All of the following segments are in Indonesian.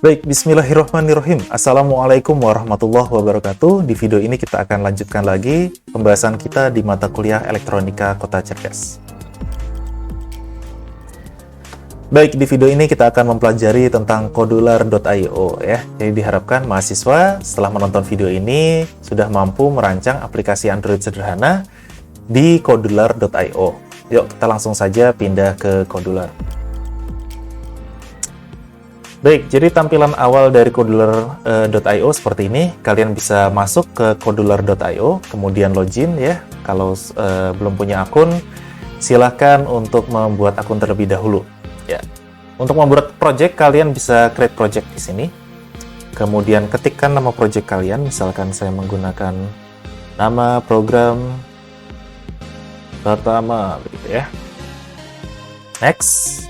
Baik, bismillahirrahmanirrahim. Assalamualaikum warahmatullahi wabarakatuh. Di video ini kita akan lanjutkan lagi pembahasan kita di mata kuliah Elektronika Kota Cerdas. Baik, di video ini kita akan mempelajari tentang Kodular.io ya. Jadi diharapkan mahasiswa setelah menonton video ini sudah mampu merancang aplikasi Android sederhana di Kodular.io. Yuk, kita langsung saja pindah ke Kodular. Baik, jadi tampilan awal dari Kodular.io seperti ini. Kalian bisa masuk ke Kodular.io, kemudian login ya. Kalau belum punya akun, silahkan untuk membuat akun terlebih dahulu. Ya, untuk membuat project kalian bisa create project di sini. Kemudian ketikkan nama project kalian. Misalkan saya menggunakan nama program pertama, begitu ya. Next,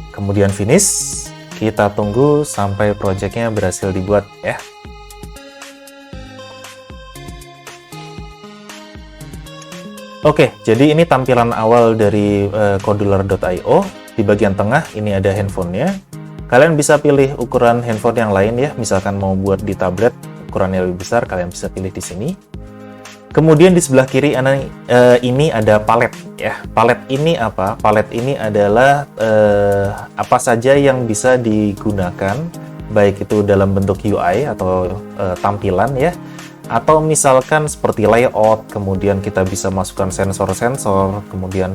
kemudian finish. Kita tunggu sampai projectnya berhasil dibuat ya. Oke, jadi ini tampilan awal dari Kodular.io. Di bagian tengah ini ada handphonenya. Kalian bisa pilih ukuran handphone yang lain ya. Misalkan mau buat di tablet ukurannya lebih besar, kalian bisa pilih di sini. Kemudian di sebelah kiri ini ada palet ya. Palet ini apa? Palet ini adalah apa saja yang bisa digunakan, baik itu dalam bentuk UI atau tampilan ya, atau misalkan seperti layout. Kemudian kita bisa masukkan sensor-sensor. Kemudian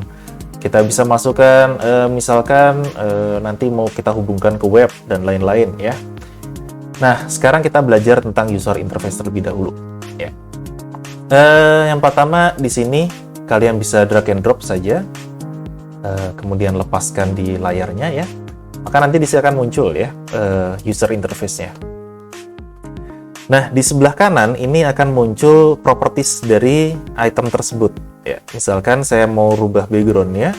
kita bisa masukkan misalkan nanti mau kita hubungkan ke web dan lain-lain ya. Nah, sekarang kita belajar tentang user interface terlebih dahulu ya. Yang pertama di sini kalian bisa drag and drop saja, kemudian lepaskan di layarnya ya. Maka nanti di sini akan muncul ya user interface-nya. Nah, di sebelah kanan ini akan muncul properties dari item tersebut. Ya, misalkan saya mau rubah background-nya,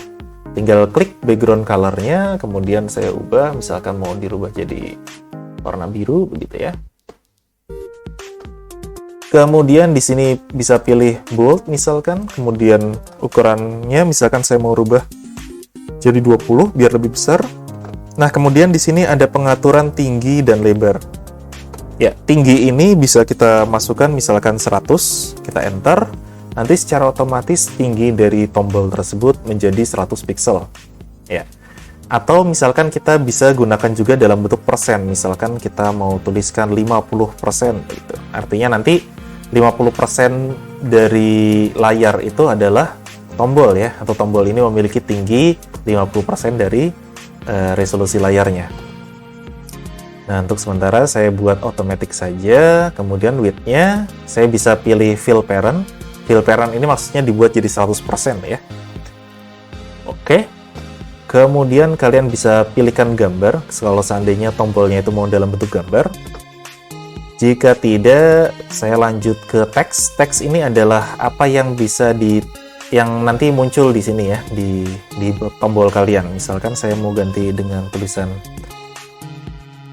tinggal klik background color-nya, kemudian saya ubah, misalkan mau dirubah jadi warna biru begitu ya. Kemudian di sini bisa pilih bold misalkan, kemudian ukurannya misalkan saya mau rubah jadi 20 biar lebih besar. Nah, kemudian di sini ada pengaturan tinggi dan lebar. Ya, tinggi ini bisa kita masukkan misalkan 100, kita enter. Nanti secara otomatis tinggi dari tombol tersebut menjadi 100 pixel. Ya. Atau misalkan kita bisa gunakan juga dalam bentuk persen. Misalkan kita mau tuliskan 50% gitu. Artinya nanti 50% dari layar itu adalah tombol ya, atau tombol ini memiliki tinggi 50% dari resolusi layarnya. Nah, untuk sementara saya buat automatic saja, kemudian width-nya saya bisa pilih fill parent. Fill parent ini maksudnya dibuat jadi 100% ya. Oke. Kemudian kalian bisa pilihkan gambar, kalau seandainya tombolnya itu mau dalam bentuk gambar. Jika tidak, saya lanjut ke teks. Teks ini adalah apa yang bisa yang nanti muncul di sini ya, di tombol kalian. Misalkan saya mau ganti dengan tulisan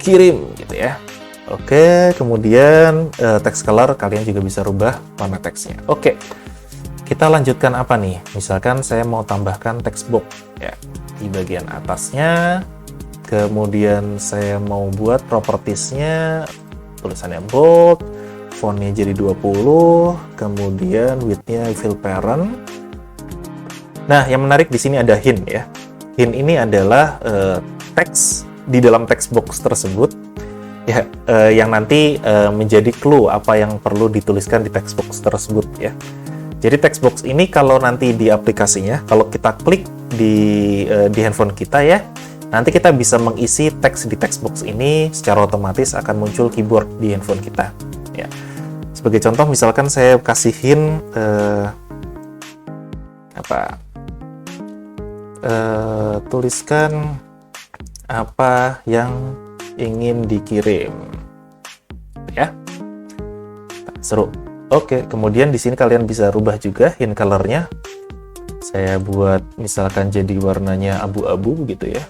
kirim gitu ya. Oke, kemudian text color kalian juga bisa rubah warna teksnya. Oke. Kita lanjutkan apa nih? Misalkan saya mau tambahkan text box ya di bagian atasnya. Kemudian saya mau buat propertiesnya, tulisannya bold, fontnya jadi 20, kemudian width-nya fill parent. Nah, yang menarik di sini ada hint ya. Hint ini adalah teks di dalam text box tersebut ya, yang nanti menjadi clue apa yang perlu dituliskan di text box tersebut ya. Jadi text box ini kalau nanti di aplikasinya, kalau kita klik di handphone kita ya, nanti kita bisa mengisi teks di text box ini secara otomatis akan muncul keyboard di handphone kita. Ya. Sebagai contoh, misalkan saya kasihin tuliskan apa yang ingin dikirim, ya. Seru. Oke, kemudian di sini kalian bisa rubah juga hint color-nya. Saya buat misalkan jadi warnanya abu-abu begitu ya.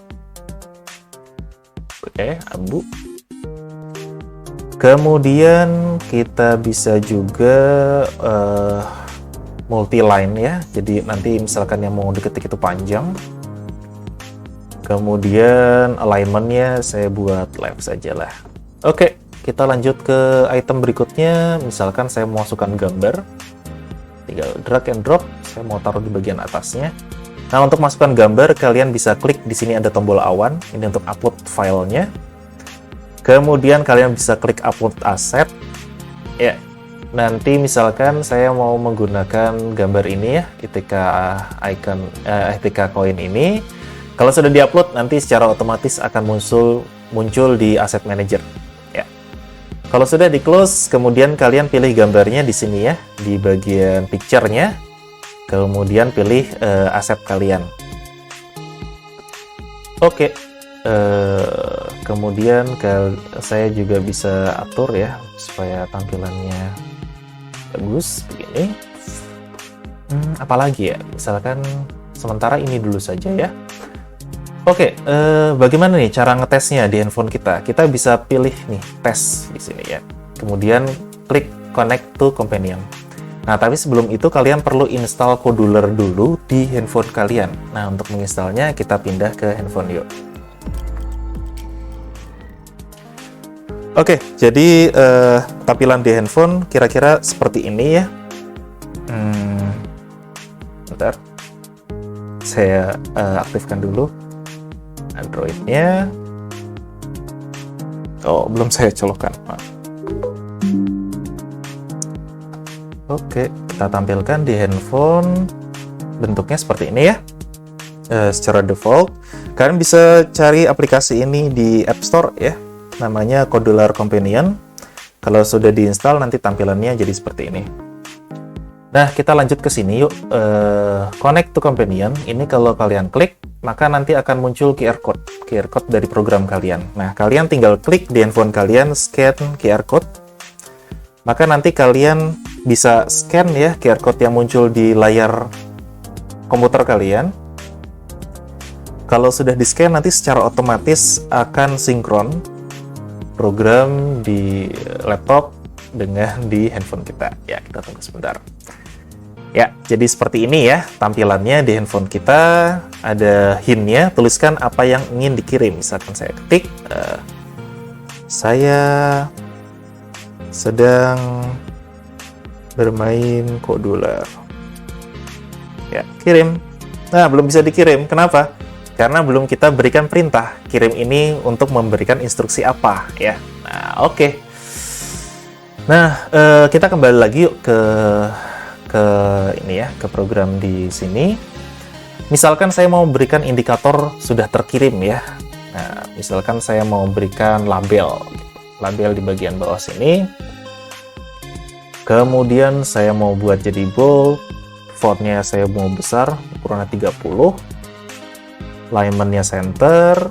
Oke, abu. Kemudian kita bisa juga multi line ya. Jadi nanti misalkan yang mau diketik itu panjang, Kemudian alignment-nya saya buat left saja lah. Oke, kita lanjut ke item berikutnya. Misalkan saya mau masukkan gambar, tinggal drag and drop. Saya mau taruh di bagian atasnya. Nah, untuk masukkan gambar, kalian bisa klik di sini ada tombol awan. Ini untuk upload filenya. Kemudian kalian bisa klik upload asset. Ya, nanti misalkan saya mau menggunakan gambar ini ya, ITK coin ini. Kalau sudah diupload, nanti secara otomatis akan muncul di Asset Manager. Ya. Kalau sudah di close, kemudian kalian pilih gambarnya di sini ya, di bagian picture-nya. Kemudian pilih aset kalian. Oke. Kemudian saya juga bisa atur ya, supaya tampilannya bagus begini. Apalagi ya, misalkan sementara ini dulu saja ya. Oke, bagaimana nih cara ngetesnya di handphone kita? Kita bisa pilih nih tes di sini ya. Kemudian klik connect to companion. Nah, tapi sebelum itu kalian perlu install Codular dulu di handphone kalian. Nah, untuk menginstalnya kita pindah ke handphone yuk. Oke, jadi tampilan di handphone kira-kira seperti ini ya. Bentar, saya aktifkan dulu Android-nya. Oh, belum saya colokkan. Maaf. Oke, kita tampilkan di handphone. Bentuknya seperti ini ya. Secara default, kalian bisa cari aplikasi ini di App Store ya. Namanya Codular Companion. Kalau sudah diinstal, nanti tampilannya jadi seperti ini. Nah, kita lanjut ke sini yuk. Connect to Companion. Ini kalau kalian klik, maka nanti akan muncul QR code dari program kalian. Nah, kalian tinggal klik di handphone kalian, scan QR code. Maka nanti kalian bisa scan ya QR code yang muncul di layar komputer kalian. Kalau sudah di-scan, nanti secara otomatis akan sinkron program di laptop dengan di handphone kita. Ya, kita tunggu sebentar. Ya, jadi seperti ini ya tampilannya di handphone kita. Ada hint-nya, tuliskan apa yang ingin dikirim. Misalkan saya ketik, saya sedang bermain Codular. Ya, kirim. Nah, belum bisa dikirim. Kenapa? Karena belum kita berikan perintah kirim ini untuk memberikan instruksi apa ya. Nah, oke. Nah, kita kembali lagi yuk ke ini ya, ke program di sini. Misalkan saya mau berikan indikator sudah terkirim ya. Nah, misalkan saya mau berikan label di bagian bawah sini. Kemudian saya mau buat jadi bold, fontnya saya mau besar, ukurannya 30, alignment-nya center,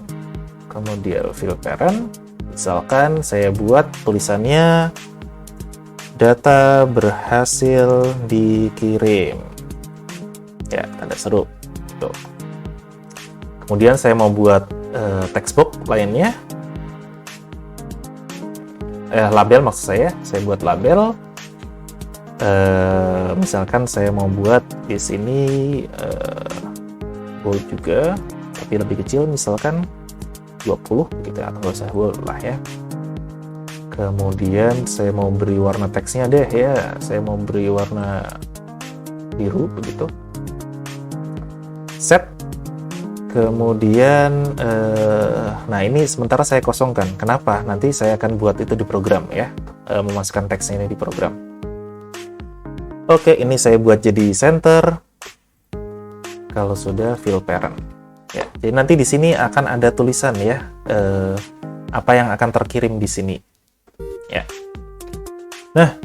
kemudian fill parent. Misalkan saya buat tulisannya data berhasil dikirim. Ya, tanda seru. Tuh. Kemudian saya mau buat textbox lainnya. Label maksud saya buat label. Misalkan saya mau buat di sini bold juga, tapi lebih kecil, misalkan 20 gitu ya, atau nggak usah bold lah ya. Kemudian saya mau beri warna teksnya deh ya, saya mau beri warna biru begitu. Set. Kemudian nah ini sementara saya kosongkan. Kenapa? Nanti saya akan buat itu di program ya, memasukkan teksnya ini di program. Oke, ini saya buat jadi center. Kalau sudah fill parent. Ya, jadi nanti di sini akan ada tulisan ya, apa yang akan terkirim di sini. Ya. Nah,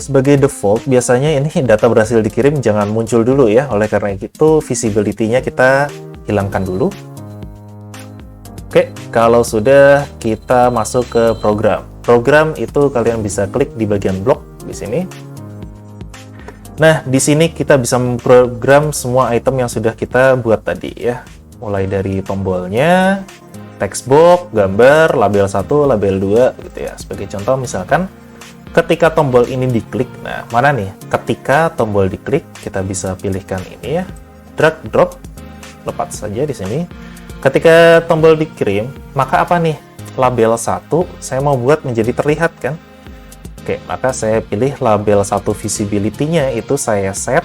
sebagai default biasanya ini data berhasil dikirim jangan muncul dulu ya. Oleh karena itu visibility-nya kita hilangkan dulu. Oke, kalau sudah kita masuk ke program. Program itu kalian bisa klik di bagian blok di sini. Nah, di sini kita bisa memprogram semua item yang sudah kita buat tadi ya. Mulai dari tombolnya, textbox, gambar, label 1, label 2 gitu ya. Sebagai contoh misalkan ketika tombol ini diklik, nah mana nih? Ketika tombol diklik, kita bisa pilihkan ini ya. Drag drop, lepas saja di sini. Ketika tombol dikirim, maka apa nih? Label 1 saya mau buat menjadi terlihat kan? Oke, maka saya pilih label 1 visibility-nya itu saya set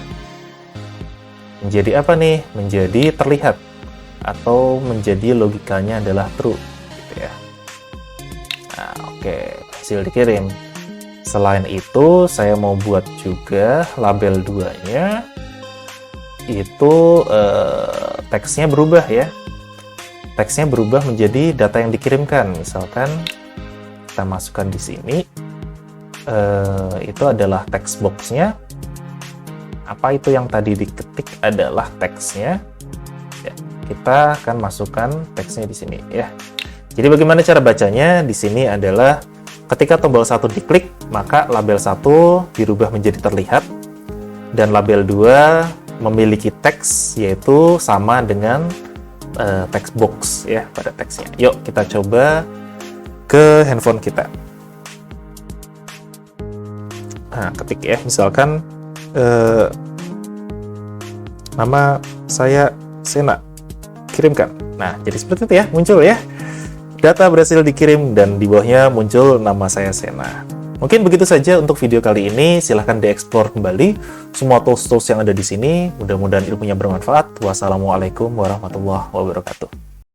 menjadi apa nih? Menjadi terlihat atau menjadi logikanya adalah true gitu ya. Nah, oke, hasil dikirim. Selain itu, saya mau buat juga label 2-nya itu teksnya berubah ya. Teksnya berubah menjadi data yang dikirimkan. Misalkan kita masukkan di sini, itu adalah text box-nya. Apa itu yang tadi diketik adalah teksnya. Ya, kita akan masukkan teksnya di sini ya. Jadi bagaimana cara bacanya? Di sini adalah ketika tombol 1 diklik, maka label 1 dirubah menjadi terlihat, dan label 2 memiliki teks, yaitu sama dengan text box ya pada teksnya. Yuk kita coba ke handphone kita. Nah, ketik ya, misalkan nama saya Sena, kirimkan. Nah, jadi seperti itu ya, muncul ya. Data berhasil dikirim dan di bawahnya muncul nama saya Sena. Mungkin begitu saja untuk video kali ini. Silahkan dieksplor kembali semua tools-tools yang ada di sini. Mudah-mudahan ilmunya bermanfaat. Wassalamualaikum warahmatullahi wabarakatuh.